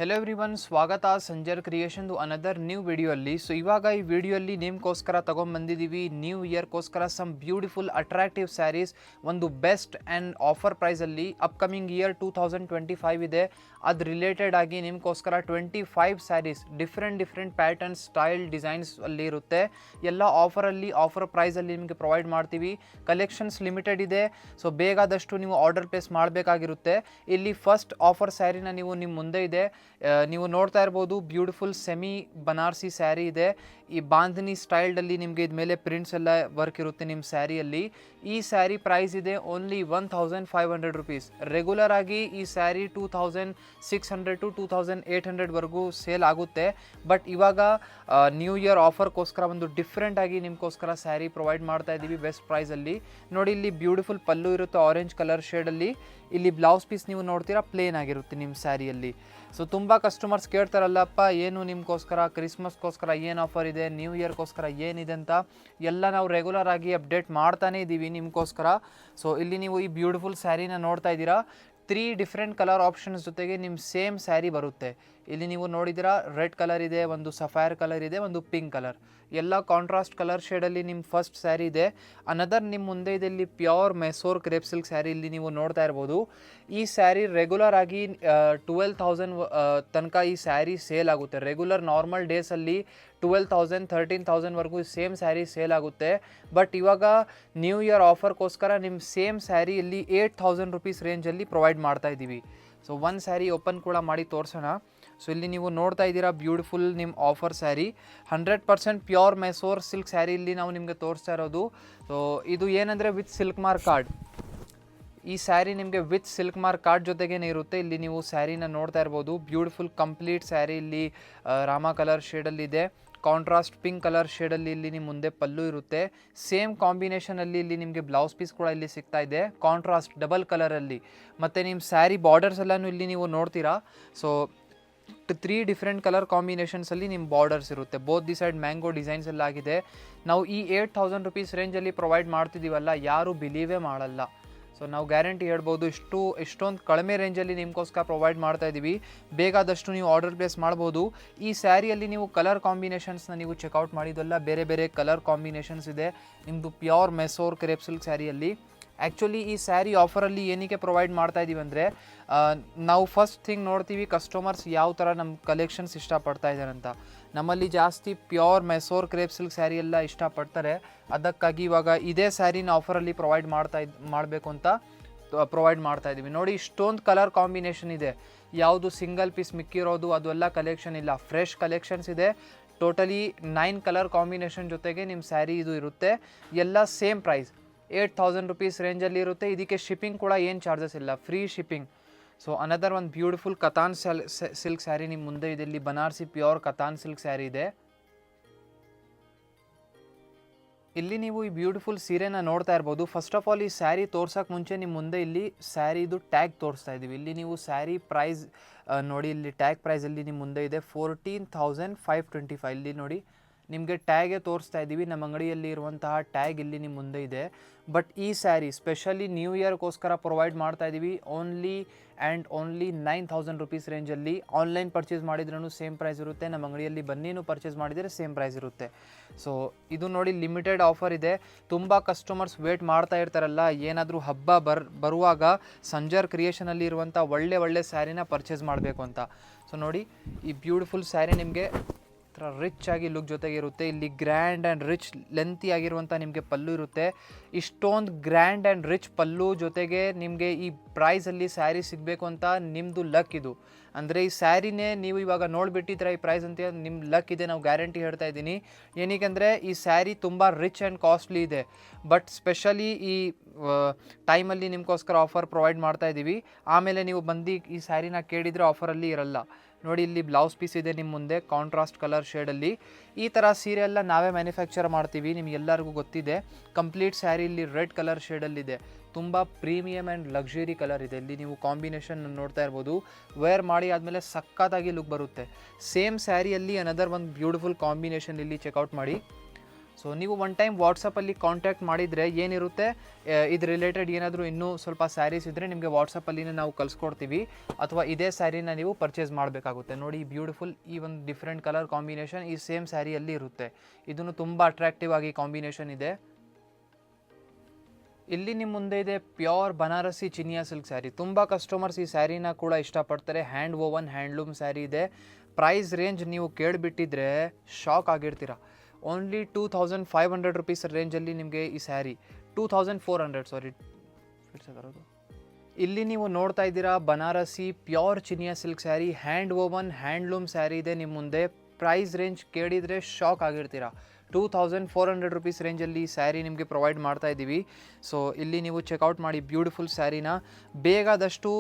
Hello everyone, ಸ್ವಾಗತ ಸಂಜರ್ ಕ್ರಿಯೇಷನ್ದು another new video. So ಇವಾಗ ಈ ವಿಡಿಯೋಲ್ಲಿ ನಿಮ್ಗೋಸ್ಕರ ತೊಗೊಂಬಂದಿದ್ದೀವಿ ನ್ಯೂ ಇಯರ್ಗೋಸ್ಕರ ಸಮ್ ಬ್ಯೂಟಿಫುಲ್ ಅಟ್ರಾಕ್ಟಿವ್ ಸ್ಯಾರೀಸ್ ಒಂದು ಬೆಸ್ಟ್ ಆ್ಯಂಡ್ ಆಫರ್ ಪ್ರೈಸಲ್ಲಿ. ಅಪ್ಕಮಿಂಗ್ ಇಯರ್ 2025 ಇದೆ, ಅದು ರಿಲೇಟೆಡ್ ಆಗಿ ನಿಮ್ಗೋಸ್ಕರ 25 saris different patterns, style, designs ಅಲ್ಲಿ ಇರುತ್ತೆ. ಎಲ್ಲ ಆಫರ್ ಪ್ರೈಸಲ್ಲಿ ನಿಮಗೆ ಪ್ರೊವೈಡ್ ಮಾಡ್ತೀವಿ. ಕಲೆಕ್ಷನ್ಸ್ ಲಿಮಿಟೆಡ್ ಇದೆ, ಸೊ ಬೇಗಾದಷ್ಟು ನೀವು ಆರ್ಡರ್ ಪ್ಲೇಸ್ ಮಾಡಬೇಕಾಗಿರುತ್ತೆ. ಇಲ್ಲಿ ಫಸ್ಟ್ ಆಫರ್ ಸ್ಯಾರಿನ ನೀವು ನಿಮ್ಮ ಮುಂದೆ ಇದೆ, ನೀವು ನೋಡ್ತಾ ಇರ್ಬೋದು. ಬ್ಯೂಟಿಫುಲ್ ಸೆಮಿ ಬನಾರಸಿ ಸ್ಯಾರಿ ಇದೆ. ಈ ಬಾಂಧನಿ ಸ್ಟೈಲ್ಡಲ್ಲಿ ನಿಮಗೆ ಇದ್ಮೇಲೆ ಪ್ರಿಂಟ್ಸ್ ಎಲ್ಲ ವರ್ಕ್ ಇರುತ್ತೆ ನಿಮ್ಮ ಸ್ಯಾರಿಯಲ್ಲಿ. ಈ ಸ್ಯಾರಿ ಪ್ರೈಸ್ ಇದೆ ಓನ್ಲಿ 1500 ರುಪೀಸ್. ರೆಗ್ಯುಲರ್ ಆಗಿ ಈ ಸ್ಯಾರಿ 2600 to 2800ವರೆಗೂ ಸೇಲ್ ಆಗುತ್ತೆ. ಬಟ್ ಇವಾಗ ನ್ಯೂ ಇಯರ್ ಆಫರ್ಗೋಸ್ಕರ ಒಂದು ಡಿಫ್ರೆಂಟ್ ಆಗಿ ನಿಮಗೋಸ್ಕರ ಸ್ಯಾರಿ ಪ್ರೊವೈಡ್ ಮಾಡ್ತಾ ಇದ್ದೀವಿ ಬೆಸ್ಟ್ ಪ್ರೈಸಲ್ಲಿ. ನೋಡಿ, ಇಲ್ಲಿ ಬ್ಯೂಟಿಫುಲ್ ಪಲ್ಲು ಇರುತ್ತೆ ಆರೆಂಜ್ ಕಲರ್ ಶೇಡಲ್ಲಿ. ಇಲ್ಲಿ ಬ್ಲೌಸ್ ಪೀಸ್ ನೀವು ನೋಡ್ತೀರಾ ಪ್ಲೇನ್ ಆಗಿರುತ್ತೆ ನಿಮ್ಮ ಸ್ಯಾರಿಯಲ್ಲಿ. ಸೊ ತುಂಬ ಕಸ್ಟಮರ್ಸ್ ಕೇಳ್ತಾರಲ್ಲಪ್ಪ, ಏನು ನಿಮಗೋಸ್ಕರ ಕ್ರಿಸ್ಮಸ್ಗೋಸ್ಕರ ಏನು ಆಫರ್ ಇದೆ, ನ್ಯೂ ಇಯರ್ಗೋಸ್ಕರ ಏನಿದೆ ಅಂತ ಎಲ್ಲ ನಾವು ರೆಗ್ಯುಲರ್ ಆಗಿ ಅಪ್ಡೇಟ್ ಮಾಡ್ತಾನೇ ಇದ್ದೀವಿ ನಿಮಗೋಸ್ಕರ. ಸೊ ಇಲ್ಲಿ ನೀವು ಈ ಬ್ಯೂಟಿಫುಲ್ ಸ್ಯಾರಿನ ನೋಡ್ತಾ ಇದ್ದೀರಾ. 3 ಡಿಫ್ರೆಂಟ್ ಕಲರ್ ಆಪ್ಷನ್ಸ್ ಜೊತೆಗೆ ನಿಮ್ಮ ಸೇಮ್ ಸ್ಯಾರಿ ಬರುತ್ತೆ. ಇಲ್ಲಿ ನೀವು ನೋಡಿದ್ದೀರಾ, ರೆಡ್ ಕಲರ್ ಇದೆ, ಒಂದು ಸಫೈರ್ ಕಲರ್ ಇದೆ, ಒಂದು ಪಿಂಕ್ ಕಲರ್, ಎಲ್ಲ ಕಾಂಟ್ರಾಸ್ಟ್ ಕಲರ್ ಶೇಡಲ್ಲಿ ನಿಮ್ಮ ಫಸ್ಟ್ ಸ್ಯಾರಿ ಇದೆ. ಅನದರ್ ನಿಮ್ಮ ಮುಂದೆ ಇದೆ ಇಲ್ಲಿ pure Mysore crepe silk sari. ಇಲ್ಲಿ ನೀವು ನೋಡ್ತಾ ಇರ್ಬೋದು. ಈ ಸ್ಯಾರಿ ರೆಗ್ಯುಲರ್ ಆಗಿ 12,000 ತನಕ ಈ ಸ್ಯಾರಿ ಸೇಲ್ ಆಗುತ್ತೆ. ರೆಗ್ಯುಲರ್ ನಾರ್ಮಲ್ ಡೇಸಲ್ಲಿ 12,000 13,000ವರೆಗೂ ಸೇಮ್ ಸ್ಯಾರಿ ಸೇಲ್ ಆಗುತ್ತೆ. ಬಟ್ ಇವಾಗ ನ್ಯೂ ಇಯರ್ ಆಫರ್ಗೋಸ್ಕರ ನಿಮ್ಮ ಸೇಮ್ ಸ್ಯಾರಿ ಇಲ್ಲಿ 8,000 ರುಪೀಸ್ ರೇಂಜಲ್ಲಿ ಪ್ರೊವೈಡ್ ಮಾಡ್ತಾ ಇದ್ದೀವಿ. ಸೊ ಒಂದು ಸ್ಯಾರಿ ಓಪನ್ ಕೂಡ ಮಾಡಿ ತೋರಿಸೋಣ. ಸೊ ಇಲ್ಲಿ ನೀವು ನೋಡ್ತಾ ಇದ್ದೀರಾ ಬ್ಯೂಟಿಫುಲ್ ನಿಮ್ಮ offer sari, 100% pure Mysore silk sari ಇಲ್ಲಿ ನಾವು ನಿಮಗೆ ತೋರಿಸ್ತಾ ಇರೋದು. ಸೊ ಇದು ಏನಂದರೆ ವಿತ್ ಸಿಲ್ಕ್ ಮಾರ್ಕ್ ಕಾರ್ಡ್. ಈ ಸ್ಯಾರಿ ನಿಮಗೆ ವಿತ್ ಸಿಲ್ಕ್ ಮಾರ್ಕ್ ಕಾರ್ಡ್ ಜೊತೆಗೇನೆ ಇರುತ್ತೆ. ಇಲ್ಲಿ ನೀವು ಸ್ಯಾರಿನ ನೋಡ್ತಾ ಇರ್ಬೋದು. ಬ್ಯೂಟಿಫುಲ್ ಕಂಪ್ಲೀಟ್ ಸ್ಯಾರಿ ಇಲ್ಲಿ ರಾಮ ಕಲರ್ ಶೇಡಲ್ಲಿದೆ. ಕಾಂಟ್ರಾಸ್ಟ್ ಪಿಂಕ್ ಕಲರ್ ಶೇಡಲ್ಲಿ ಇಲ್ಲಿ ನಿಮ್ಮ ಮುಂದೆ ಪಲ್ಲು ಇರುತ್ತೆ. ಸೇಮ್ ಕಾಂಬಿನೇಷನಲ್ಲಿ ಇಲ್ಲಿ ನಿಮಗೆ ಬ್ಲೌಸ್ ಪೀಸ್ ಕೂಡ ಇಲ್ಲಿ ಸಿಗ್ತಾ ಇದೆ, ಕಾಂಟ್ರಾಸ್ಟ್ ಡಬಲ್ ಕಲರಲ್ಲಿ. ಮತ್ತು ನಿಮ್ಮ ಸ್ಯಾರಿ ಬಾರ್ಡರ್ಸ್ ಎಲ್ಲನೂ ಇಲ್ಲಿ ನೀವು ನೋಡ್ತೀರಾ. ಸೊ 3 ಡಿಫ್ರೆಂಟ್ ಕಲರ್ ಕಾಂಬಿನೇಷನ್ಸಲ್ಲಿ ನಿಮ್ಮ ಬಾರ್ಡರ್ಸ್ ಇರುತ್ತೆ. Both the side mango designs ಎಲ್ಲ ಆಗಿದೆ. ನಾವು ಈ 8,000 ರುಪೀಸ್ ರೇಂಜಲ್ಲಿ ಪ್ರೊವೈಡ್ ಮಾಡ್ತಿದ್ದೀವಲ್ಲ, ಯಾರೂ ಬಿಲೀವೇ ಮಾಡಲ್ಲ. ಸೊ ನಾವು ಗ್ಯಾರಂಟಿ ಹೇಳ್ಬೋದು, ಇಷ್ಟೊಂದು ಕಡಿಮೆ ರೇಂಜಲ್ಲಿ ನಿಮಗೋಸ್ಕರ ಪ್ರೊವೈಡ್ ಮಾಡ್ತಾ ಇದ್ದೀವಿ. ಬೇಕಾದಷ್ಟು ನೀವು ಆರ್ಡರ್ ಪ್ಲೇಸ್ ಮಾಡ್ಬೋದು. ಈ ಸ್ಯಾರಿಯಲ್ಲಿ ನೀವು ಕಲರ್ ಕಾಂಬಿನೇಷನ್ಸ್ನ ನೀವು ಚೆಕ್ಔಟ್ ಮಾಡಿದ್ದಲ್ಲ, ಬೇರೆ ಕಲರ್ ಕಾಂಬಿನೇಷನ್ಸ್ ಇದೆ ನಿಮ್ಮದು ಪ್ಯೂರ್ ಮೆಸೋರ್ ಕ್ರೇಪ್ ಸಿಲ್ಕ್ ಸ್ಯಾರಿಯಲ್ಲಿ. ಆ್ಯಕ್ಚುಲಿ ಈ ಸ್ಯಾರಿ ಆಫರಲ್ಲಿ ಏನಕ್ಕೆ ಪ್ರೊವೈಡ್ ಮಾಡ್ತಾ ಇದ್ದೀವಿ ಅಂದರೆ, ನಾವು ಫಸ್ಟ್ ಥಿಂಗ್ ನೋಡ್ತೀವಿ ಕಸ್ಟಮರ್ಸ್ ಯಾವ ಥರ ನಮ್ಮ ಕಲೆಕ್ಷನ್ಸ್ ಇಷ್ಟಪಡ್ತಾ ಇದ್ದಾರೆ ಅಂತ. ನಮ್ಮಲ್ಲಿ ಜಾಸ್ತಿ pure Mysore crepe silk sari ಎಲ್ಲ ಇಷ್ಟಪಡ್ತಾರೆ. ಅದಕ್ಕಾಗಿ ಇವಾಗ ಇದೇ ಸ್ಯಾರಿನ ಆಫರಲ್ಲಿ ಮಾಡಬೇಕು ಅಂತ ಪ್ರೊವೈಡ್ ಮಾಡ್ತಾ ಇದ್ದೀವಿ. ನೋಡಿ, ಇಷ್ಟೊಂದು ಕಲರ್ ಕಾಂಬಿನೇಷನ್ ಇದೆ. ಯಾವುದು ಸಿಂಗಲ್ ಪೀಸ್ ಮಿಕ್ಕಿರೋದು ಅದೆಲ್ಲ ಕಲೆಕ್ಷನ್ ಇಲ್ಲ, ಫ್ರೆಶ್ ಕಲೆಕ್ಷನ್ಸ್ ಇದೆ. ಟೋಟಲಿ 9 ಕಲರ್ ಕಾಂಬಿನೇಷನ್ ಜೊತೆಗೆ ನಿಮ್ಮ ಸ್ಯಾರಿ ಇದು ಇರುತ್ತೆ. ಎಲ್ಲ ಸೇಮ್ ಪ್ರೈಸ್ 8,000 ರುಪೀಸ್ ರೇಂಜಲ್ಲಿ ಇರುತ್ತೆ. ಇದಕ್ಕೆ ಶಿಪ್ಪಿಂಗ್ ಕೂಡ ಏನು ಚಾರ್ಜಸ್ ಇಲ್ಲ, ಫ್ರೀ ಶಿಪ್ಪಿಂಗ್. ಸೊ ಅನದರ್ ಒಂದು ಬ್ಯೂಟಿಫುಲ್ ಕತಾನ್ ಸಿಲ್ಕ್ ಸ್ಯಾರಿ ನಿಮ್ಮ ಮುಂದೆ ಇದೆ. ಇಲ್ಲಿ ಬನಾರಸಿ ಪ್ಯೂರ್ ಕತಾನ್ ಸಿಲ್ಕ್ ಸ್ಯಾರಿ ಇದೆ. ಇಲ್ಲಿ ನೀವು ಈ ಬ್ಯೂಟಿಫುಲ್ ಸೀರೆನ ನೋಡ್ತಾ ಇರ್ಬೋದು. ಫಸ್ಟ್ ಆಫ್ ಆಲ್ ಈ ಸ್ಯಾರಿ ತೋರ್ಸೋಕೆ ಮುಂಚೆ ನಿಮ್ಮ ಮುಂದೆ ಇಲ್ಲಿ ಸ್ಯಾರಿದು ಟ್ಯಾಗ್ ತೋರಿಸ್ತಾ ಇದ್ದೀವಿ. ಇಲ್ಲಿ ನೀವು ಸ್ಯಾರಿ ಪ್ರೈಸ್ ನೋಡಿ, ಇಲ್ಲಿ ಟ್ಯಾಗ್ ಪ್ರೈಸಲ್ಲಿ ನಿಮ್ಮ ಮುಂದೆ ಇದೆ 14,525. ಇಲ್ಲಿ ನೋಡಿ, ನಿಮಗೆ ಟ್ಯಾಗೇ ತೋರಿಸ್ತಾ ಇದ್ದೀವಿ. ನಮ್ಮ ಅಂಗಡಿಯಲ್ಲಿ ಇರುವಂತಹ ಟ್ಯಾಗ್ ಇಲ್ಲಿ ನಿಮ್ಮ ಮುಂದೆ ಇದೆ. ಬಟ್ ಈ ಸ್ಯಾರಿ ಸ್ಪೆಷಲಿ ನ್ಯೂ ಇಯರ್ಗೋಸ್ಕರ ಪ್ರೊವೈಡ್ ಮಾಡ್ತಾ ಇದ್ದೀವಿ ಓನ್ಲಿ 9,000 ರುಪೀಸ್ ರೇಂಜಲ್ಲಿ. ಆನ್ಲೈನ್ ಪರ್ಚೇಸ್ ಮಾಡಿದ್ರೂ ಸೇಮ್ ಪ್ರೈಸ್ ಇರುತ್ತೆ, ನಮ್ಮ ಅಂಗಡಿಯಲ್ಲಿ ಬನ್ನಿನೂ ಪರ್ಚೇಸ್ ಮಾಡಿದರೆ ಸೇಮ್ ಪ್ರೈಸ್ ಇರುತ್ತೆ. ಸೊ ಇದು ನೋಡಿ ಲಿಮಿಟೆಡ್ ಆಫರ್ ಇದೆ. ತುಂಬ ಕಸ್ಟಮರ್ಸ್ ವೇಟ್ ಮಾಡ್ತಾ ಇರ್ತಾರಲ್ಲ, ಏನಾದರೂ ಹಬ್ಬ ಬರುವಾಗ ಸಂಜರ್ ಕ್ರಿಯೇಷನಲ್ಲಿ ಇರುವಂಥ ಒಳ್ಳೆ ಸ್ಯಾರಿನ ಪರ್ಚೇಸ್ ಮಾಡಬೇಕು ಅಂತ. ಸೊ ನೋಡಿ, ಈ ಬ್ಯೂಟಿಫುಲ್ ಸ್ಯಾರಿ ನಿಮಗೆ ರಿಚ್ ಆಗಿ ಲುಕ್ ಜೊತೆಗೆ ಇರುತ್ತೆ. ಇಲ್ಲಿ ಗ್ರ್ಯಾಂಡ್ ಆ್ಯಂಡ್ ರಿಚ್ ಲೆಂತಿ ಆಗಿರುವಂಥ ನಿಮಗೆ ಪಲ್ಲು ಇರುತ್ತೆ. ಇಷ್ಟೊಂದು ಗ್ರ್ಯಾಂಡ್ ಆ್ಯಂಡ್ ರಿಚ್ ಪಲ್ಲು ಜೊತೆಗೆ ನಿಮಗೆ ಈ ಪ್ರೈಸಲ್ಲಿ ಸ್ಯಾರಿ ಸಿಗಬೇಕು ಅಂತ ನಿಮ್ಮದು ಲಕ್ ಇದು. ಅಂದರೆ ಈ ಸ್ಯಾರಿನೇ ನೀವು ಇವಾಗ ನೋಡಿಬಿಟ್ಟಿದ್ರೆ ಈ ಪ್ರೈಸ್ ಅಂತ ನಿಮ್ಮ ಲಕ್ ಇದೆ, ನಾವು ಗ್ಯಾರಂಟಿ ಹೇಳ್ತಾ ಇದ್ದೀನಿ. ಏನಕ್ಕೆ ಈ ಸ್ಯಾರಿ ತುಂಬ ರಿಚ್ ಆ್ಯಂಡ್ ಕಾಸ್ಟ್ಲಿ ಇದೆ. ಬಟ್ ಸ್ಪೆಷಲಿ ಈ ಟೈಮಲ್ಲಿ ನಿಮಗೋಸ್ಕರ ಆಫರ್ ಪ್ರೊವೈಡ್ ಮಾಡ್ತಾ ಇದ್ದೀವಿ. ಆಮೇಲೆ ನೀವು ಬಂದು ಈ ಸ್ಯಾರಿನ ಕೇಳಿದರೆ ಆಫರಲ್ಲಿ ಇರಲ್ಲ. ನೋಡಿ, ಇಲ್ಲಿ ಬ್ಲೌಸ್ ಪೀಸ್ ಇದೆ ನಿಮ್ಮ ಮುಂದೆ ಕಾಂಟ್ರಾಸ್ಟ್ ಕಲರ್ ಶೇಡಲ್ಲಿ. ಈ ಥರ ಸೀರೆ ಎಲ್ಲ ನಾವೇ ಮ್ಯಾನುಫ್ಯಾಕ್ಚರ್ ಮಾಡ್ತೀವಿ, ನಿಮಗೆಲ್ಲರಿಗೂ ಗೊತ್ತಿದೆ. ಕಂಪ್ಲೀಟ್ ಸ್ಯಾರಿ ಇಲ್ಲಿ ರೆಡ್ ಕಲರ್ ಶೇಡಲ್ಲಿದೆ. ತುಂಬ ಪ್ರೀಮಿಯಮ್ ಆ್ಯಂಡ್ ಲಕ್ಸುರಿ ಕಲರ್ ಇದೆ. ಇಲ್ಲಿ ನೀವು ಕಾಂಬಿನೇಷನ್ ನೋಡ್ತಾ ಇರ್ಬೋದು. ವೇರ್ ಮಾಡಿ ಆದಮೇಲೆ ಸಖತ್ತಾಗಿ ಲುಕ್ ಬರುತ್ತೆ. ಸೇಮ್ ಸ್ಯಾರಿಯಲ್ಲಿ ಅನದರ್ ಒಂದು ಬ್ಯೂಟಿಫುಲ್ ಕಾಂಬಿನೇಷನ್ ಇಲ್ಲಿ ಚೆಕ್ಔಟ್ ಮಾಡಿ. ಸೊ ನೀವು ಒನ್ ಟೈಮ್ ವಾಟ್ಸಪ್ಪಲ್ಲಿ ಕಾಂಟ್ಯಾಕ್ಟ್ ಮಾಡಿದರೆ ಏನಿರುತ್ತೆ ಇದು ರಿಲೇಟೆಡ್ ಏನಾದರೂ ಇನ್ನೂ ಸ್ವಲ್ಪ ಸ್ಯಾರೀಸ್ ಇದ್ದರೆ ನಿಮಗೆ ವಾಟ್ಸಪ್ಪಲ್ಲಿನೇ ನಾವು ಕಳಿಸ್ಕೊಡ್ತೀವಿ, ಅಥವಾ ಇದೇ ಸ್ಯಾರಿನ ನೀವು ಪರ್ಚೇಸ್ ಮಾಡಬೇಕಾಗುತ್ತೆ. ನೋಡಿ ಬ್ಯೂಟಿಫುಲ್ ಈ ಒಂದು ಡಿಫ್ರೆಂಟ್ ಕಲರ್ ಕಾಂಬಿನೇಷನ್ ಈ ಸೇಮ್ ಸ್ಯಾರಿಯಲ್ಲಿ ಇರುತ್ತೆ. ಇದನ್ನು ತುಂಬ ಅಟ್ರಾಕ್ಟಿವ್ ಆಗಿ ಕಾಂಬಿನೇಷನ್ ಇದೆ. ಇಲ್ಲಿ ನಿಮ್ಮ ಮುಂದೆ ಇದೆ ಪ್ಯೂರ್ ಬನಾರಸಿ ಚಿನಿಯಾ ಸಿಲ್ಕ್ ಸ್ಯಾರಿ. ತುಂಬ ಕಸ್ಟಮರ್ಸ್ ಈ ಸ್ಯಾರಿನ ಕೂಡ ಇಷ್ಟಪಡ್ತಾರೆ. ಹ್ಯಾಂಡ್ ಓವನ್ ಹ್ಯಾಂಡ್ಲೂಮ್ ಸ್ಯಾರಿ ಇದೆ. ಪ್ರೈಸ್ ರೇಂಜ್ ನೀವು ಕೇಳಿಬಿಟ್ಟಿದ್ರೆ ಶಾಕ್ ಆಗಿರ್ತೀರ. ಓನ್ಲಿ 2500 ರುಪೀಸ್ ರೇಂಜಲ್ಲಿ ನಿಮಗೆ ಈ ಸ್ಯಾರಿ 2400 ಸಾರಿ ಬರೋದು. ಇಲ್ಲಿ ನೀವು ನೋಡ್ತಾ ಇದ್ದೀರಾ Banarasi pure Chiniya silk sari, hand woven handloom sari ಇದೆ ನಿಮ್ಮ ಮುಂದೆ. ಪ್ರೈಸ್ ರೇಂಜ್ ಕೇಳಿದರೆ ಶಾಕ್ ಆಗಿರ್ತೀರ. 2400 ರುಪೀಸ್ ರೇಂಜಲ್ಲಿ ಸ್ಯಾರಿ ನಿಮಗೆ ಪ್ರೊವೈಡ್ ಮಾಡ್ತಾ ಇದ್ದೀವಿ. ಸೊ ಇಲ್ಲಿ ನೀವು ಚೆಕ್ಔಟ್ ಮಾಡಿ ಬ್ಯೂಟಿಫುಲ್ ಸ್ಯಾರಿನ. ಬೇಗದಷ್ಟು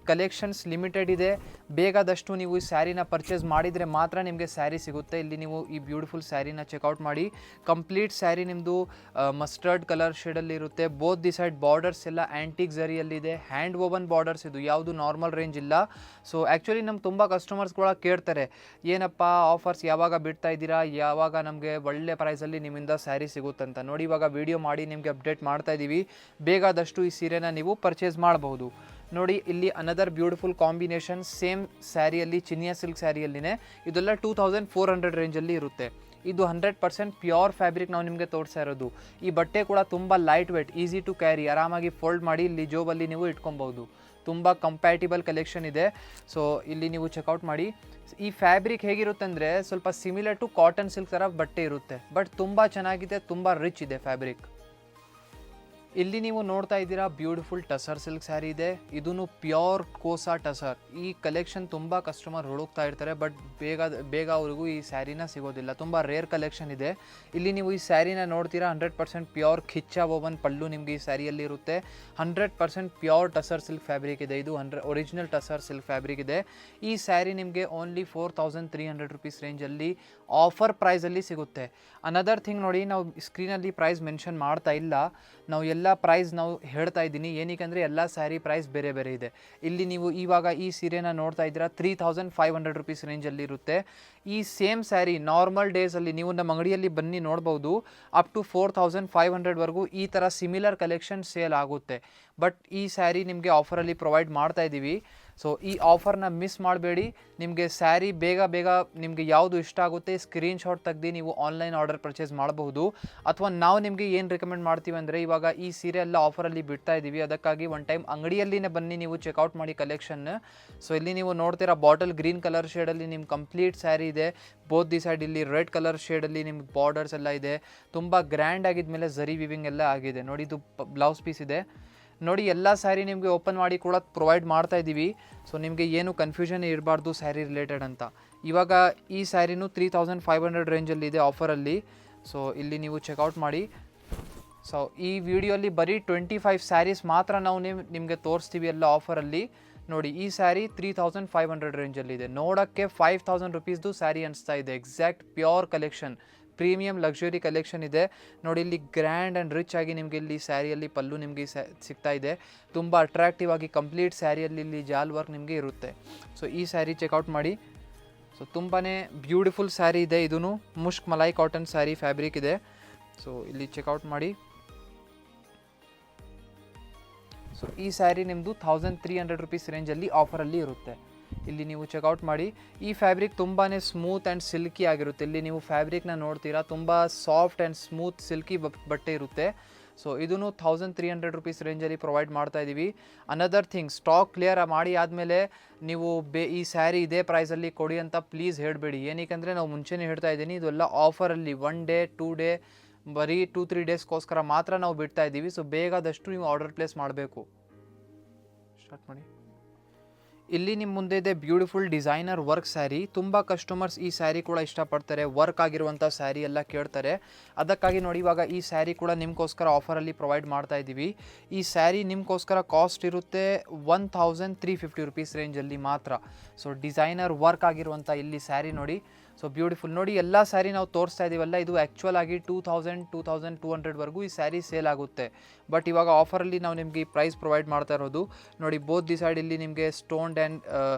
ಕಲೆಕ್ಷನ್ಸ್ ಲಿಮಿಟೆಡ್ ಇದೆ. ಬೇಗದಷ್ಟು ನೀವು ಈ ಸ್ಯಾರಿನ ಪರ್ಚೇಸ್ ಮಾಡಿದರೆ ಮಾತ್ರ ನಿಮಗೆ ಸ್ಯಾರಿ ಸಿಗುತ್ತೆ. ಇಲ್ಲಿ ನೀವು ಈ ಬ್ಯೂಟಿಫುಲ್ ಸ್ಯಾರಿನ ಚೆಕ್ಔಟ್ ಮಾಡಿ. ಕಂಪ್ಲೀಟ್ ಸ್ಯಾರಿ ನಿಮ್ಮದು ಮಸ್ಟರ್ಡ್ ಕಲರ್ ಶೇಡಲ್ಲಿ ಇರುತ್ತೆ. ಬೋತ್ ದಿ ಸೈಡ್ ಬಾರ್ಡರ್ಸ್ ಎಲ್ಲ ಆ್ಯಂಟಿಕ್ ಝರಿಯಲ್ಲಿದೆ. ಹ್ಯಾಂಡ್ ಓವನ್ ಬಾರ್ಡರ್ಸ್ ಇದು, ಯಾವುದು ನಾರ್ಮಲ್ ರೇಂಜ್ ಇಲ್ಲ. ಸೊ ಆ್ಯಕ್ಚುಲಿ ನಮ್ಮ ತುಂಬ ಕಸ್ಟಮರ್ಸ್ಗಳ ಕೇಳ್ತಾರೆ, ಏನಪ್ಪ ಆಫರ್ಸ್ ಯಾವಾಗ ಬಿಡ್ತಾ ಇದ್ದೀರಾ, ಯಾವಾಗ ನಮಗೆ ಒಳ್ಳೆ ಪ್ರೈಸಲ್ಲಿ ನಿಮ್ಮಿಂದ ಸ್ಯಾರಿ ಸಿಗುತ್ತಂತ. ನೋಡಿ ಇವಾಗ ವಿಡಿಯೋ ಮಾಡಿ ನಿಮಗೆ ಅಪ್ಡೇಟ್ ಮಾಡ್ತಾ ಇದ್ದೀವಿ. ಬೇಗದಷ್ಟು ಈ ಸೀರೆನ ನೀವು ಪರ್ಚೇಸ್ ಮಾಡಬಹುದು. ನೋಡಿ ಇಲ್ಲಿ another beautiful combination same ಸ್ಯಾರಿಯಲ್ಲಿ ಚಿನಿಯಾ silk ಸ್ಯಾರಿಯಲ್ಲಿನೇ. ಇದೆಲ್ಲ 2400 ರೇಂಜಲ್ಲಿ ಇರುತ್ತೆ. ಇದು 100% ಪ್ಯೂರ್ ಫ್ಯಾಬ್ರಿಕ್ ನಾವು ನಿಮಗೆ ತೋರಿಸ್ತಾ ಇರೋದು. ಈ ಬಟ್ಟೆ ಕೂಡ ತುಂಬ light weight, easy to carry, ಆರಾಮಾಗಿ ಫೋಲ್ಡ್ ಮಾಡಿ ಇಲ್ಲಿ ಜೋಬಲ್ಲಿ ನೀವು ಇಟ್ಕೊಬೋದು. ತುಂಬ ಕಂಪ್ಯಾಟಿಬಲ್ ಕಲೆಕ್ಷನ್ ಇದೆ. ಸೊ ಇಲ್ಲಿ ನೀವು ಚೆಕ್ಔಟ್ ಮಾಡಿ. ಈ ಫ್ಯಾಬ್ರಿಕ್ ಹೇಗಿರುತ್ತೆ ಅಂದರೆ ಸ್ವಲ್ಪ ಸಿಮಿಲರ್ ಟು ಕಾಟನ್ ಸಿಲ್ಕ್ ಥರ ಬಟ್ಟೆ ಇರುತ್ತೆ, ಬಟ್ ತುಂಬ ಚೆನ್ನಾಗಿದೆ, ತುಂಬ ರಿಚ್ ಇದೆ ಫ್ಯಾಬ್ರಿಕ್. ಇಲ್ಲಿ ನೀವು ನೋಡ್ತಾ ಇದ್ದೀರಾ ಬ್ಯೂಟಿಫುಲ್ ಟಸರ್ ಸಿಲ್ಕ್ ಸ್ಯಾರಿ ಇದೆ. ಇದೂ ಪ್ಯೂರ್ ಕೋಸಾ ಟಸರ್. ಈ ಕಲೆಕ್ಷನ್ ತುಂಬ ಕಸ್ಟಮರ್ ಹುಡುಕ್ತಾ ಇರ್ತಾರೆ, ಬಟ್ ಬೇಗ ಅವ್ರಿಗೂ ಈ ಸ್ಯಾರಿನ ಸಿಗೋದಿಲ್ಲ. ತುಂಬ ರೇರ್ ಕಲೆಕ್ಷನ್ ಇದೆ. ಇಲ್ಲಿ ನೀವು ಈ ಸ್ಯಾರಿನ ನೋಡ್ತೀರಾ 100% ಪ್ಯೂರ್ ಖಿಚ್ಚಾ ಓವನ್ ಪಲ್ಲು ನಿಮಗೆ ಈ ಸ್ಯಾರಿಯಲ್ಲಿ ಇರುತ್ತೆ. 100% ಪ್ಯೂರ್ ಟಸರ್ ಸಿಲ್ಕ್ ಫ್ಯಾಬ್ರಿಕ್ ಇದೆ. ಇದು ಒರಿಜಿನಲ್ ಟಸರ್ ಸಿಲ್ಕ್ ಫ್ಯಾಬ್ರಿಕ್ ಇದೆ. ಈ ಸ್ಯಾರಿ ನಿಮಗೆ ಓನ್ಲಿ 4300 ರುಪೀಸ್ ರೇಂಜಲ್ಲಿ ಆಫರ್ ಪ್ರೈಸಲ್ಲಿ ಸಿಗುತ್ತೆ. ಅನದರ್ ಥಿಂಗ್ ನೋಡಿ, ನಾವು ಸ್ಕ್ರೀನಲ್ಲಿ ಪ್ರೈಸ್ ಮೆನ್ಷನ್ ಮಾಡ್ತಾ ಇಲ್ಲ, ನಾವು ಎಲ್ಲ ಪ್ರೈಸ್ ನಾವು ಹೇಳ್ತಾ ಇದ್ದೀನಿ. ಏನಕ್ಕೆ ಎಲ್ಲ ಸ್ಯಾರಿ ಪ್ರೈಸ್ ಬೇರೆ ಬೇರೆ ಇದೆ. ಇಲ್ಲಿ ನೀವು ಇವಾಗ ಈ ಸೀರೆನ ನೋಡ್ತಾ ಇದ್ದೀರಾ 3500 ರುಪೀಸ್ ರೇಂಜಲ್ಲಿ ಇರುತ್ತೆ. ಈ ಸೇಮ್ ಸ್ಯಾರಿ ನಾರ್ಮಲ್ ಡೇಸಲ್ಲಿ ನೀವು ನಮ್ಮ ಅಂಗಡಿಯಲ್ಲಿ ಬನ್ನಿ ನೋಡ್ಬೋದು, ಅಪ್ ಟು 4500ವರೆಗೂ ಈ ಥರ ಸಿಮಿಲರ್ ಕಲೆಕ್ಷನ್ ಸೇಲ್ ಆಗುತ್ತೆ. ಬಟ್ ಈ ಸ್ಯಾರಿ ನಿಮಗೆ ಆಫರಲ್ಲಿ ಪ್ರೊವೈಡ್ ಮಾಡ್ತಾ ಇದ್ದೀವಿ. ಸೊ ಈ ಆಫರ್ನ ಮಿಸ್ ಮಾಡಬೇಡಿ. ನಿಮಗೆ ಸ್ಯಾರಿ ಬೇಗ ನಿಮಗೆ ಯಾವುದು ಇಷ್ಟ ಆಗುತ್ತೆ ಸ್ಕ್ರೀನ್ಶಾಟ್ ತೆಗೆದು ನೀವು ಆನ್ಲೈನ್ ಆರ್ಡರ್ ಪರ್ಚೇಸ್ ಮಾಡಬಹುದು. ಅಥವಾ ನಾವು ನಿಮಗೆ ಏನು ರೆಕಮೆಂಡ್ ಮಾಡ್ತೀವಿ ಅಂದರೆ, ಇವಾಗ ಈ ಸೀರೆ ಎಲ್ಲ ಆಫರಲ್ಲಿ ಬಿಡ್ತಾ ಇದ್ದೀವಿ, ಅದಕ್ಕಾಗಿ ಒನ್ ಟೈಮ್ ಅಂಗಡಿಯಲ್ಲಿನೇ ಬನ್ನಿ ನೀವು ಚೆಕ್ಔಟ್ ಮಾಡಿ ಕಲೆಕ್ಷನ್. ಸೊ ಇಲ್ಲಿ ನೀವು ನೋಡ್ತೀರಾ ಬಾಟಲ್ ಗ್ರೀನ್ ಕಲರ್ ಶೇಡಲ್ಲಿ ನಿಮ್ಮ ಕಂಪ್ಲೀಟ್ ಸ್ಯಾರಿ ಇದೆ. ಬೋತ್ ದಿ ಸೈಡ್ ಇಲ್ಲಿ ರೆಡ್ ಕಲರ್ ಶೇಡಲ್ಲಿ ನಿಮ್ಗೆ ಬಾರ್ಡರ್ಸ್ ಎಲ್ಲ ಇದೆ. ತುಂಬ ಗ್ರ್ಯಾಂಡ್ ಆಗಿದ್ಮೇಲೆ ಝರಿ ವಿವಿಂಗ್ ಎಲ್ಲ ಆಗಿದೆ. ನೋಡಿ ಇದು ಬ್ಲೌಸ್ ಪೀಸ್ ಇದೆ. ನೋಡಿ ಎಲ್ಲ ಸ್ಯಾರಿ ನಿಮಗೆ ಓಪನ್ ಮಾಡಿ ಕೂಡ ಪ್ರೊವೈಡ್ ಮಾಡ್ತಾ ಇದ್ದೀವಿ. ಸೊ ನಿಮಗೆ ಏನು ಕನ್ಫ್ಯೂಷನ್ ಇರಬಾರ್ದು ಸ್ಯಾರಿ ರಿಲೇಟೆಡ್ ಅಂತ. ಇವಾಗ ಈ ಸ್ಯಾರಿನೂ 3500 ರೇಂಜಲ್ಲಿ ಇದೆ ಆಫರಲ್ಲಿ. ಸೊ ಇಲ್ಲಿ ನೀವು ಚೆಕ್ಔಟ್ ಮಾಡಿ. ಸೊ ಈ ವಿಡಿಯೋಲಿ ಬರೀ 25 ಸ್ಯಾರೀಸ್ ಮಾತ್ರ ನಾವು ನಿಮಗೆ ತೋರಿಸ್ತೀವಿ ಎಲ್ಲ ಆಫರಲ್ಲಿ. ನೋಡಿ ಈ ಸ್ಯಾರಿ 3500 ರೇಂಜಲ್ಲಿದೆ. ನೋಡೋಕ್ಕೆ 5000 ರುಪೀಸ್ದು ಸ್ಯಾರಿ ಅನಿಸ್ತಾ ಇದೆ. Exact pure collection, premium luxury collection ಇದೆ. ನೋಡಿ ಇಲ್ಲಿ ಗ್ರ್ಯಾಂಡ್ ಆ್ಯಂಡ್ ರಿಚ್ ಆಗಿ ನಿಮಗೆ ಇಲ್ಲಿ ಸ್ಯಾರಿಯಲ್ಲಿ ಪಲ್ಲು ನಿಮಗೆ ಸಿಗ್ತಾ ಇದೆ. ತುಂಬ ಅಟ್ರಾಕ್ಟಿವ್ ಆಗಿ ಕಂಪ್ಲೀಟ್ ಸ್ಯಾರಿಯಲ್ಲಿ ಇಲ್ಲಿ ಜಾಲ್ ವರ್ಕ್ ನಿಮಗೆ ಇರುತ್ತೆ. ಸೊ ಈ ಸ್ಯಾರಿ ಚೆಕ್ಔಟ್ ಮಾಡಿ. ಸೊ ತುಂಬಾ ಬ್ಯೂಟಿಫುಲ್ ಸ್ಯಾರಿ ಇದೆ. ಇದೂ ಮುಷ್ಕ್ ಮಲೈ ಕಾಟನ್ ಸ್ಯಾರಿ ಫ್ಯಾಬ್ರಿಕ್ ಇದೆ. ಸೊ ಇಲ್ಲಿ ಚೆಕ್ಔಟ್ ಮಾಡಿ. ಸೊ ಈ ಸ್ಯಾರಿ ನಿಮ್ಮದು 1300 ರುಪೀಸ್ ರೇಂಜಲ್ಲಿ ಆಫರಲ್ಲಿ ಇರುತ್ತೆ. ಇಲ್ಲಿ ನೀವು ಚೆಕ್ಔಟ್ ಮಾಡಿ. ಈ ಫ್ಯಾಬ್ರಿಕ್ ತುಂಬಾ ಸ್ಮೂತ್ ಆ್ಯಂಡ್ ಸಿಲ್ಕಿ ಆಗಿರುತ್ತೆ. ಇಲ್ಲಿ ನೀವು ಫ್ಯಾಬ್ರಿಕ್ನ ನೋಡ್ತೀರಾ, ತುಂಬ ಸಾಫ್ಟ್ ಆ್ಯಂಡ್ ಸ್ಮೂತ್ ಸಿಲ್ಕಿ ಬಟ್ಟೆ ಇರುತ್ತೆ. ಸೊ ಇದೂ 1300 ರುಪೀಸ್ ರೇಂಜಲ್ಲಿ ಪ್ರೊವೈಡ್ ಮಾಡ್ತಾ ಇದ್ದೀವಿ. ಅನದರ್ ಥಿಂಗ್, ಸ್ಟಾಕ್ ಕ್ಲಿಯರ್ ಮಾಡಿ ಆದಮೇಲೆ ನೀವು ಈ ಸ್ಯಾರಿ ಇದೇ ಪ್ರೈಸಲ್ಲಿ ಕೊಡಿ ಅಂತ ಪ್ಲೀಸ್ ಹೇಳಬೇಡಿ. ಏನಕ್ಕೆ ನಾವು ಮುಂಚೆನೇ ಹೇಳ್ತಾ ಇದ್ದೀನಿ, ಇದೆಲ್ಲ ಆಫರಲ್ಲಿ 1 ಡೇ 2 ಡೇ ಬರೀ 2-3 ಡೇಸ್ಗೋಸ್ಕರ ಮಾತ್ರ ನಾವು ಬಿಡ್ತಾ ಇದ್ದೀವಿ. ಸೊ ಬೇಗದಷ್ಟು ನೀವು ಆರ್ಡರ್ ಪ್ಲೇಸ್ ಮಾಡಬೇಕು. ಸ್ಟಾರ್ಟ್ ಮಾಡಿ. ಇಲ್ಲಿ ನಿಮ್ಮ ಮುಂದೆ ಇದೆ ಬ್ಯೂಟಿಫುಲ್ ಡಿಸೈನರ್ ವರ್ಕ್ ಸ್ಯಾರಿ. ತುಂಬ ಕಸ್ಟಮರ್ಸ್ ಈ ಸ್ಯಾರಿ ಕೂಡ ಇಷ್ಟಪಡ್ತಾರೆ, ವರ್ಕ್ ಆಗಿರುವಂಥ ಸ್ಯಾರಿ ಎಲ್ಲ ಕೇಳ್ತಾರೆ. ಅದಕ್ಕಾಗಿ ನೋಡಿ ಇವಾಗ ಈ ಸ್ಯಾರಿ ಕೂಡ ನಿಮಗೋಸ್ಕರ ಆಫರಲ್ಲಿ ಪ್ರೊವೈಡ್ ಮಾಡ್ತಾ ಇದ್ದೀವಿ. ಈ ಸ್ಯಾರಿ ನಿಮಗೋಸ್ಕರ ಕಾಸ್ಟ್ ಇರುತ್ತೆ 1350 ರುಪೀಸ್ ರೇಂಜಲ್ಲಿ ಮಾತ್ರ. ಸೊ ಡಿಸೈನರ್ ವರ್ಕ್ ಆಗಿರುವಂಥ ಇಲ್ಲಿ ಸ್ಯಾರಿ ನೋಡಿ. ಸೊ ಬ್ಯೂಟಿಫುಲ್ ನೋಡಿ, ಎಲ್ಲ ಸ್ಯಾರಿ ನಾವು ತೋರಿಸ್ತಾ ಇದ್ದೀವಲ್ಲ, ಇದು ಆ್ಯಕ್ಚುಲ್ ಆಗಿ 2200ವರೆಗೂ ಈ ಸ್ಯಾರಿ ಸೇಲ್ ಆಗುತ್ತೆ. ಬಟ್ ಇವಾಗ ಆಫರಲ್ಲಿ ನಾವು ನಿಮಗೆ ಈ ಪ್ರೈಸ್ ಪ್ರೊವೈಡ್ ಮಾಡ್ತಾ ಇರೋದು. ನೋಡಿ ಬೋತ್ ದಿ ಸೈಡ್ ಇಲ್ಲಿ ನಿಮಗೆ stoned and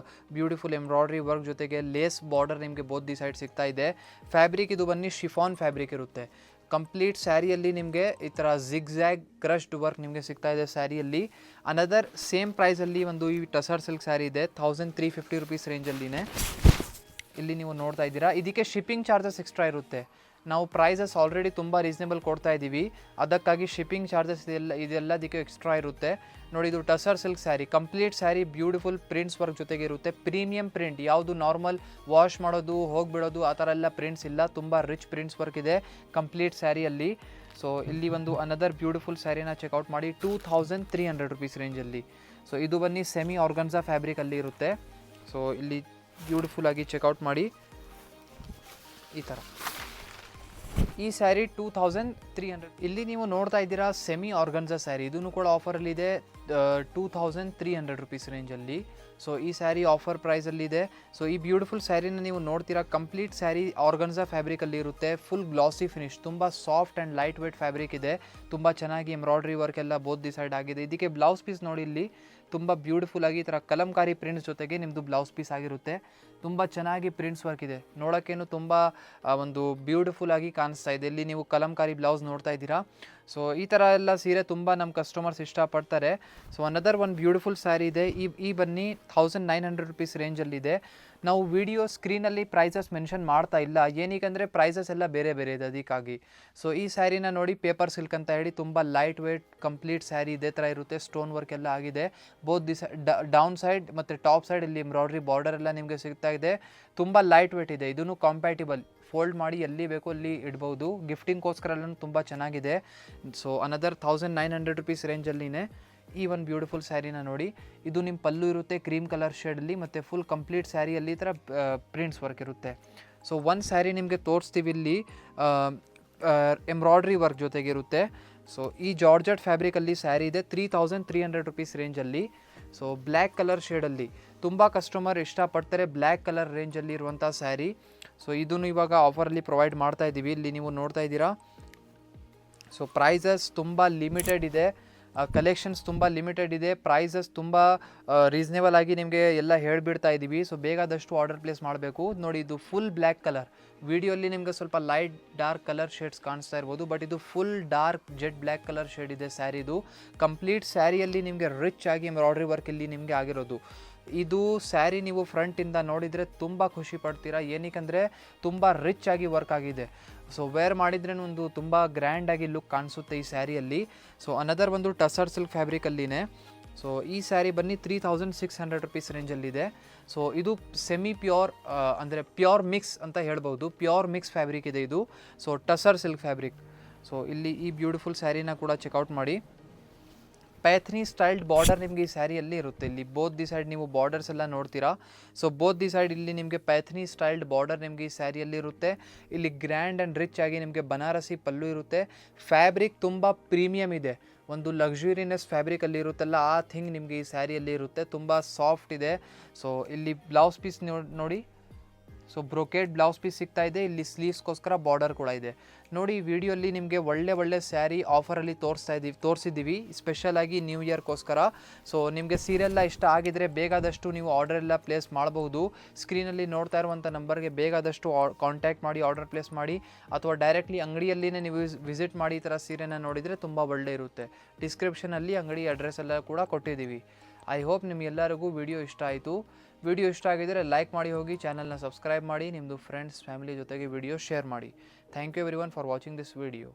beautiful embroidery work ಜೊತೆಗೆ ಲೇಸ್ ಬಾರ್ಡರ್ ನಿಮಗೆ ಬೋತ್ ದಿ ಸೈಡ್ ಸಿಗ್ತಾ ಇದೆ. ಫ್ಯಾಬ್ರಿಕ್ ಇದು ಬನ್ನಿ ಶಿಫಾನ್ ಫ್ಯಾಬ್ರಿಕ್ ಇರುತ್ತೆ. ಕಂಪ್ಲೀಟ್ ಸ್ಯಾರಿಯಲ್ಲಿ ನಿಮಗೆ ಈ ಥರ ಜಿಗ್ಜ್ಯಾಗ್ ಕ್ರಶ್ಡ್ ವರ್ಕ್ ನಿಮಗೆ ಸಿಗ್ತಾ ಇದೆ ಸ್ಯಾರಿಯಲ್ಲಿ. ಅನದರ್ ಸೇಮ್ ಪ್ರೈಸಲ್ಲಿ ಒಂದು ಈ ಟಸರ್ ಸಿಲ್ಕ್ ಸ್ಯಾರಿ ಇದೆ 1350 ರುಪೀಸ್ ರೇಂಜಲ್ಲಿನೇ. ಇಲ್ಲಿ ನೀವು ನೋಡ್ತಾ ಇದ್ದೀರಾ. ಇದಕ್ಕೆ ಶಿಪ್ಪಿಂಗ್ ಚಾರ್ಜಸ್ ಎಕ್ಸ್ಟ್ರಾ ಇರುತ್ತೆ. ನಾವು ಪ್ರೈಸಸ್ ಆಲ್ರೆಡಿ ತುಂಬ ರೀಸನೇಬಲ್ ಕೊಡ್ತಾ ಇದ್ದೀವಿ, ಅದಕ್ಕಾಗಿ ಶಿಪ್ಪಿಂಗ್ ಚಾರ್ಜಸ್ ಇದೆಲ್ಲದಕ್ಕೆ ಎಕ್ಸ್ಟ್ರಾ ಇರುತ್ತೆ. ನೋಡಿ, ಇದು tussar silk sari, complete sari beautiful prints work ಜೊತೆಗೆ ಇರುತ್ತೆ. ಪ್ರೀಮಿಯಂ ಪ್ರಿಂಟ್, ಯಾವುದು ನಾರ್ಮಲ್ ವಾಶ್ ಮಾಡೋದು ಹೋಗಿಬಿಡೋದು ಆ ಥರ ಎಲ್ಲ ಪ್ರಿಂಟ್ಸ್ ಇಲ್ಲ, ತುಂಬ ರಿಚ್ ಪ್ರಿಂಟ್ಸ್ ವರ್ಕ್ ಇದೆ ಕಂಪ್ಲೀಟ್ ಸ್ಯಾರಿಯಲ್ಲಿ. ಸೊ ಇಲ್ಲಿ ಒಂದು ಅನದರ್ ಬ್ಯೂಟಿಫುಲ್ ಸ್ಯಾರಿನ ಚೆಕ್ಔಟ್ ಮಾಡಿ 2300 ರುಪೀಸ್ ರೇಂಜಲ್ಲಿ. ಸೊ ಇದು ಬನ್ನಿ ಸೆಮಿ ಆರ್ಗನ್ಸಾ ಫ್ಯಾಬ್ರಿಕಲ್ಲಿ ಇರುತ್ತೆ. ಸೊ ಇಲ್ಲಿ ಬ್ಯೂಟಿಫುಲ್ಲಾಗಿ ಚೆಕ್ಔಟ್ ಮಾಡಿ. ಈ ಥರ ಈ ಸ್ಯಾರಿ 2300. ಇಲ್ಲಿ ನೀವು ನೋಡ್ತಾ ಇದ್ದೀರಾ ಸೆಮಿ ಆರ್ಗನ್ಸಾ ಸ್ಯಾರಿ, ಇದೂ ಕೂಡ ಆಫರಲ್ಲಿದೆ 2300 ರುಪೀಸ್ ರೇಂಜಲ್ಲಿ. ಸೊ ಈ ಸ್ಯಾರಿ ಆಫರ್ ಪ್ರೈಸಲ್ಲಿದೆ. ಸೊ ಈ ಬ್ಯೂಟಿಫುಲ್ ಸ್ಯಾರಿನ ನೀವು ನೋಡ್ತೀರಾ, ಕಂಪ್ಲೀಟ್ ಸ್ಯಾರಿ ಆರ್ಗನ್ಸಾ ಫ್ಯಾಬ್ರಿಕಲ್ಲಿ ಇರುತ್ತೆ. ಫುಲ್ ಗ್ಲಾಸಿ ಫಿನಿಶ್, ತುಂಬ soft and light weight fabric ಇದೆ. ತುಂಬ ಚೆನ್ನಾಗಿ ಎಂಬ್ರಾಯ್ಡ್ರಿ ವರ್ಕ್ ಎಲ್ಲ ಬೋತ್ ದಿ ಸೈಡ್ ಆಗಿದೆ. ಇದಕ್ಕೆ ಬ್ಲೌಸ್ ಪೀಸ್ ನೋಡಿ, ಇಲ್ಲಿ ತುಂಬ ಬ್ಯೂಟಿಫುಲ್ಲಾಗಿ ಈ ಥರ ಕಲಂಕಾರಿ ಪ್ರಿಂಟ್ಸ್ ಜೊತೆಗೆ ನಿಮ್ಮದು ಬ್ಲೌಸ್ ಪೀಸ್ ಆಗಿರುತ್ತೆ. ತುಂಬ ಚೆನ್ನಾಗಿ ಪ್ರಿಂಟ್ಸ್ ವರ್ಕ್ ಇದೆ, ನೋಡೋಕ್ಕೇನು ತುಂಬ ಒಂದು ಬ್ಯೂಟಿಫುಲ್ಲಾಗಿ ಕಾಣಿಸ್ತಾ ಇದೆ. ಇಲ್ಲಿ ನೀವು ಕಲಂಕಾರಿ ಬ್ಲೌಸ್ ನೋಡ್ತಾ ಇದ್ದೀರಾ. ಸೊ ಈ ಥರ ಎಲ್ಲ ಸೀರೆ ತುಂಬ ನಮ್ಮ ಕಸ್ಟಮರ್ಸ್ ಇಷ್ಟಪಡ್ತಾರೆ. ಸೊ ಅನದರ್ ಒಂದು ಬ್ಯೂಟಿಫುಲ್ ಸ್ಯಾರಿ ಇದೆ. ಈ ಬನ್ನಿ 1900 ರುಪೀಸ್ ರೇಂಜಲ್ಲಿದೆ. ನಾವು ವಿಡಿಯೋ ಸ್ಕ್ರೀನಲ್ಲಿ ಪ್ರೈಸಸ್ ಮೆನ್ಷನ್ ಮಾಡ್ತಾ ಇಲ್ಲ, ಏನಕ್ಕೆ ಪ್ರೈಸಸ್ ಎಲ್ಲ ಬೇರೆ ಬೇರೆ ಇದೆ ಅದಕ್ಕಾಗಿ. ಸೊ ಈ ಸ್ಯಾರಿನ ನೋಡಿ, ಪೇಪರ್ ಸಿಲ್ಕ್ ಅಂತ ಹೇಳಿ ತುಂಬ ಲೈಟ್ ವೇಟ್ ಕಂಪ್ಲೀಟ್ ಸ್ಯಾರಿ ಇದೇ ಥರ ಇರುತ್ತೆ. ಸ್ಟೋನ್ ವರ್ಕ್ ಎಲ್ಲ ಆಗಿದೆ ಬೋತ್ ದಿ ಡೌನ್ ಸೈಡ್ ಮತ್ತು ಟಾಪ್ ಸೈಡ್. ಇಲ್ಲಿ ಎಂಬ್ರಾಯ್ಡ್ರಿ ಬಾರ್ಡರ್ ಎಲ್ಲ ನಿಮಗೆ ಸಿಗ್ತಾ ಇದೆ. ತುಂಬ ಲೈಟ್ ವೇಟ್ ಇದೆ, ಇದೂ ಕಾಂಪ್ಯಾಟಿಬಲ್, ಫೋಲ್ಡ್ ಮಾಡಿ ಎಲ್ಲಿ ಬೇಕೋ ಅಲ್ಲಿ ಇಡ್ಬೋದು. ಗಿಫ್ಟಿಂಗ್ಗೋಸ್ಕರ ಎಲ್ಲ ತುಂಬ ಚೆನ್ನಾಗಿದೆ. ಸೊ ಅನದರ್ 1900 ರುಪೀಸ್ ರೇಂಜಲ್ಲಿನೇ ಈ ಒಂದು ಬ್ಯೂಟಿಫುಲ್ ಸ್ಯಾರಿನ ನೋಡಿ. ಇದು ನಿಮ್ಮ ಪಲ್ಲು ಇರುತ್ತೆ ಕ್ರೀಮ್ ಕಲರ್ ಶೇಡಲ್ಲಿ, ಮತ್ತು ಫುಲ್ ಕಂಪ್ಲೀಟ್ ಸ್ಯಾರಿಯಲ್ಲಿ ಈ ಥರ ಪ್ರಿಂಟ್ಸ್ ವರ್ಕ್ ಇರುತ್ತೆ. ಸೊ ಒಂದು ಸ್ಯಾರಿ ನಿಮಗೆ ತೋರಿಸ್ತೀವಿ, ಇಲ್ಲಿ ಎಂಬ್ರಾಯ್ಡ್ರಿ ವರ್ಕ್ ಜೊತೆಗಿರುತ್ತೆ. ಸೊ ಈ ಜಾರ್ಜೆಟ್ ಫ್ಯಾಬ್ರಿಕಲ್ಲಿ ಸ್ಯಾರಿ ಇದೆ 3300 ರುಪೀಸ್ ರೇಂಜಲ್ಲಿ. ಸೊ ಬ್ಲ್ಯಾಕ್ ಕಲರ್ ಶೇಡಲ್ಲಿ ತುಂಬ ಕಸ್ಟಮರ್ ಇಷ್ಟಪಡ್ತಾರೆ, ಬ್ಲ್ಯಾಕ್ ಕಲರ್ ರೇಂಜಲ್ಲಿ ಇರುವಂಥ ಸ್ಯಾರಿ. ಸೊ ಇದನ್ನು ಇವಾಗ ಆಫರಲ್ಲಿ ಪ್ರೊವೈಡ್ ಮಾಡ್ತಾ ಇದ್ದೀವಿ, ಇಲ್ಲಿ ನೀವು ನೋಡ್ತಾ ಇದ್ದೀರಾ. ಸೊ ಪ್ರೈಸಸ್ ತುಂಬ ಲಿಮಿಟೆಡ್ ಇದೆ, ಕಲೆಕ್ಷನ್ಸ್ ತುಂಬ ಲಿಮಿಟೆಡ್ ಇದೆ, ಪ್ರೈಸಸ್ ತುಂಬ ರೀಸನೇಬಲ್ ಆಗಿ ನಿಮಗೆ ಎಲ್ಲ ಹೇಳಿಬಿಡ್ತಾ ಇದ್ದೀವಿ. ಸೊ ಬೇಗಾದಷ್ಟು ಆರ್ಡರ್ ಪ್ಲೇಸ್ ಮಾಡಬೇಕು. ನೋಡಿ, ಇದು ಫುಲ್ ಬ್ಲ್ಯಾಕ್ ಕಲರ್, ವಿಡಿಯೋಲ್ಲಿ ನಿಮಗೆ ಸ್ವಲ್ಪ ಲೈಟ್ ಡಾರ್ಕ್ ಕಲರ್ ಶೇಡ್ಸ್ ಕಾಣಿಸ್ತಾ ಇರ್ಬೋದು, ಬಟ್ ಇದು full dark jet black colour shade ಇದೆ ಸ್ಯಾರಿದು. ಕಂಪ್ಲೀಟ್ ಸ್ಯಾರಿಯಲ್ಲಿ ನಿಮಗೆ ರಿಚ್ ಆಗಿ ಎಂಬ್ರಾಯ್ಡ್ರಿ ವರ್ಕ್ ಇಲ್ಲಿ ನಿಮಗೆ ಆಗಿರೋದು. ಇದು ಸ್ಯಾರಿ ನೀವು ಫ್ರಂಟಿಂದ ನೋಡಿದರೆ ತುಂಬ ಖುಷಿ ಪಡ್ತೀರಾ, ಏನಕ್ಕೆ ತುಂಬ ರಿಚ್ ಆಗಿ ವರ್ಕ್ ಆಗಿದೆ. ಸೊ ವೇರ್ ಮಾಡಿದ್ರೆ ಒಂದು ತುಂಬ ಗ್ರ್ಯಾಂಡಾಗಿ ಲುಕ್ ಕಾಣಿಸುತ್ತೆ ಈ ಸ್ಯಾರಿಯಲ್ಲಿ. ಸೊ ಅನದರ್ ಒಂದು ಟಸರ್ ಸಿಲ್ಕ್ ಫ್ಯಾಬ್ರಿಕಲ್ಲಿನೇ. ಸೊ ಈ ಸ್ಯಾರಿ ಬನ್ನಿ 3600 ರುಪೀಸ್ ರೇಂಜಲ್ಲಿದೆ. ಸೊ ಇದು ಸೆಮಿ ಪ್ಯೂರ್ ಅಂದರೆ ಪ್ಯೂರ್ ಮಿಕ್ಸ್ ಅಂತ ಹೇಳ್ಬೋದು, ಪ್ಯೂರ್ ಮಿಕ್ಸ್ ಫ್ಯಾಬ್ರಿಕ್ ಇದೆ ಇದು. So tussar silk fabric. So ಇಲ್ಲಿ ಈ ಬ್ಯೂಟಿಫುಲ್ ಸ್ಯಾರಿನ ಕೂಡ ಚೆಕ್ಔಟ್ ಮಾಡಿ. ಪೈಥನಿ ಸ್ಟೈಲ್ಡ್ ಬಾರ್ಡರ್ ನಿಮಗೆ ಈ ಸ್ಯಾರಿಯಲ್ಲಿ ಇರುತ್ತೆ. ಇಲ್ಲಿ ಬೋತ್ ದಿ ಸೈಡ್ ನೀವು ಬಾರ್ಡರ್ಸ್ ಎಲ್ಲ ನೋಡ್ತೀರಾ. ಸೊ ಬೋತ್ ದಿ ಸೈಡ್ ಇಲ್ಲಿ ನಿಮಗೆ ಪೈಥನಿ ಸ್ಟೈಲ್ಡ್ ಬಾರ್ಡರ್ ನಿಮಗೆ ಈ ಸ್ಯಾರಿಯಲ್ಲಿ ಇರುತ್ತೆ. ಇಲ್ಲಿ ಗ್ರ್ಯಾಂಡ್ ಆ್ಯಂಡ್ ರಿಚ್ ಆಗಿ ನಿಮಗೆ ಬನಾರಸಿ ಪಲ್ಲು ಇರುತ್ತೆ. ಫ್ಯಾಬ್ರಿಕ್ ತುಂಬ ಪ್ರೀಮಿಯಮ್ ಇದೆ, ಒಂದು ಲಕ್ಸುರಿನೆಸ್ ಫ್ಯಾಬ್ರಿಕಲ್ಲಿ ಇರುತ್ತಲ್ಲ ಆ ಥಿಂಗ್ ನಿಮಗೆ ಈ ಸ್ಯಾರಿಯಲ್ಲಿ ಇರುತ್ತೆ. ತುಂಬ ಸಾಫ್ಟ್ ಇದೆ. ಸೊ ಇಲ್ಲಿ ಬ್ಲೌಸ್ ಪೀಸ್ ನೋಡಿ, ಸೊ ಬ್ರೊಕೇಡ್ ಬ್ಲೌಸ್ ಪೀಸ್ ಸಿಗ್ತಾ ಇದೆ. ಇಲ್ಲಿ ಸ್ಲೀವ್ಸ್ಗೋಸ್ಕರ ಬಾರ್ಡರ್ ಕೂಡ ಇದೆ. ನೋಡಿ, ಈ ವಿಡಿಯೋಲ್ಲಿ ನಿಮಗೆ ಒಳ್ಳೆ ಸ್ಯಾರಿ ಆಫರಲ್ಲಿ ತೋರಿಸಿದ್ದೀವಿ ಸ್ಪೆಷಲಾಗಿ ನ್ಯೂ ಇಯರ್ಗೋಸ್ಕರ. ಸೊ ನಿಮಗೆ ಸೀರೆಲ್ಲ ಇಷ್ಟ ಆಗಿದರೆ ಬೇಗಾದಷ್ಟು ನೀವು ಆರ್ಡರ್ ಎಲ್ಲ ಪ್ಲೇಸ್ ಮಾಡಬಹುದು. ಸ್ಕ್ರೀನಲ್ಲಿ ನೋಡ್ತಾ ಇರುವಂಥ ನಂಬರ್ಗೆ ಬೇಗಾದಷ್ಟು ಕಾಂಟ್ಯಾಕ್ಟ್ ಮಾಡಿ ಆರ್ಡರ್ ಪ್ಲೇಸ್ ಮಾಡಿ, ಅಥವಾ ಡೈರೆಕ್ಟ್ಲಿ ಅಂಗಡಿಯಲ್ಲಿನೇ ನೀವು ವಿಸಿಟ್ ಮಾಡಿ ಈ ಥರ ಸೀರೆನ ನೋಡಿದರೆ ತುಂಬ ಒಳ್ಳೆ ಇರುತ್ತೆ. ಡಿಸ್ಕ್ರಿಪ್ಷನಲ್ಲಿ ಅಂಗಡಿ ಅಡ್ರೆಸ್ ಎಲ್ಲ ಕೂಡ ಕೊಟ್ಟಿದ್ದೀವಿ. ಐ ಹೋಪ್ ನಿಮಗೆಲ್ಲರಿಗೂ ವಿಡಿಯೋ ಇಷ್ಟ ಆಯಿತು. ವಿಡಿಯೋ ಇಷ್ಟ ಆಗಿದ್ದರೆ ಲೈಕ್ ಮಾಡಿ ಹೋಗಿ, ಚಾನಲ್ನ ಸಬ್ಸ್ಕ್ರೈಬ್ ಮಾಡಿ, ನಿಮ್ಮದು ಫ್ರೆಂಡ್ಸ್ ಫ್ಯಾಮಿಲಿ ಜೊತೆಗೆ ವಿಡಿಯೋ ಶೇರ್ ಮಾಡಿ. Thank you everyone for watching this video.